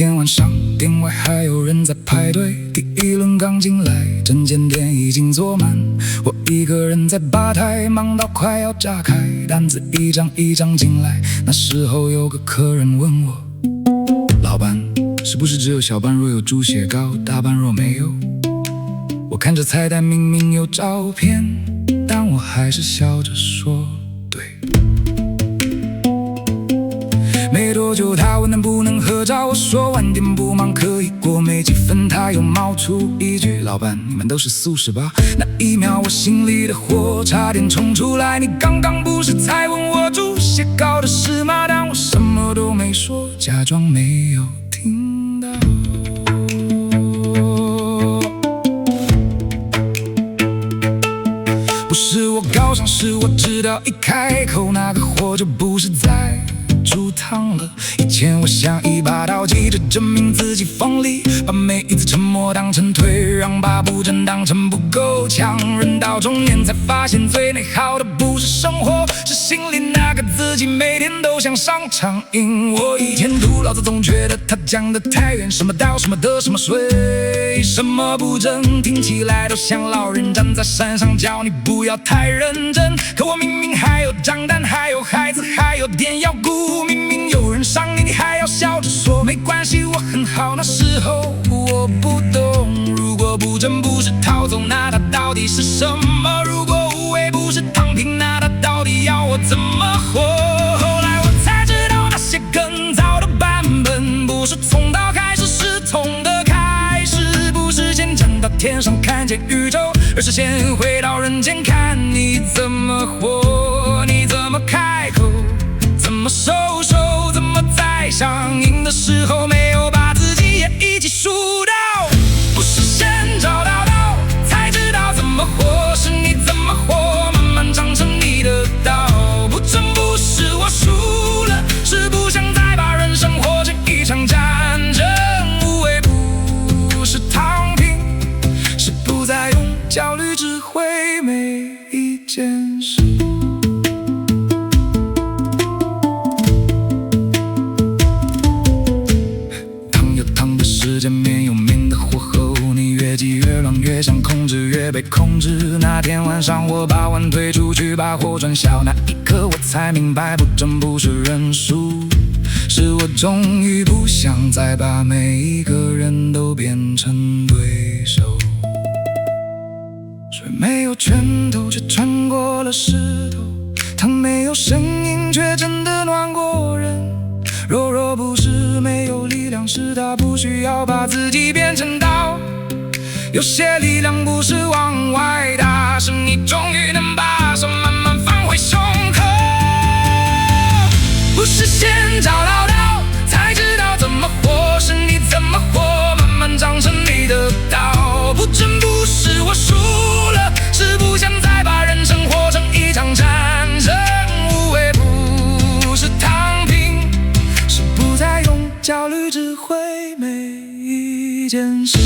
天晚上，店外还有人在排队。第一轮刚进来，整间店已经坐满。我一个人在吧台，忙到快要炸开，单子一张一张进来。那时候有个客人问我：老板，是不是只有小半若有猪血糕，大半若没有？我看着菜单明明有照片，但我还是笑着说对。没多久他问能不能合照，我说晚点不忙可以过。没几分他又冒出一句：老板，你们都是素食吧？那一秒我心里的火差点冲出来。你刚刚不是才问我猪血糕的事吗？但我什么都没说，假装没有听到。不是我高尚，是我知道一开口那个火就不是在煮汤了。以前我像一把刀，急着证明自己锋利，把每一次沉默当成退让，把不真当成不够强。人到中年才发现，最内耗的不是生活，是心里那个自己，每天都想上场赢。我以前读老子总觉得他讲得太远，什么道什么德什么水什么不争，听起来都像老人站在山上教你不要太认真。可我明明还有账单，还有孩子，还有店要顾，明明有人伤你，你还要笑着说没关系，我很好。那时候我不懂，如果不争不是逃走，那它到底是什么？如果无畏不是躺平，那它到底要我怎么活？后来我才知道，那些更早的版本不是从头开始，是从的开始。不是先站到天上看见宇宙，而是先回到人间看你怎么活，你怎么开口，怎么收手，怎么在上瘾的时候没有把自己也一起输掉。不是先找到道才知道怎么活，是你怎么活慢慢长成你的道。不争不是我输了，是不想再把人生活成一场战争。无畏不是躺平，是不再用焦虑指挥每一件事。面有面的火候，你越急越乱，越想控制越被控制。那天晚上我把碗推出去，把火转小，那一刻我才明白，不争不是认输，是我终于不想再把每一个人都变成对手。水没有拳头，却穿过了石头；汤没有声音，却真的暖过人。若不是没有力量，是他不需要把自己变成刀。有些力量不是往外打，是你终于能把手慢慢放回胸口。不是先找到道才知道怎么活，是你怎么活慢慢长成你的道。不争不是我输了，是不想再把人生活成一场战争。无畏不是躺平，是不再用焦虑指挥每一件事。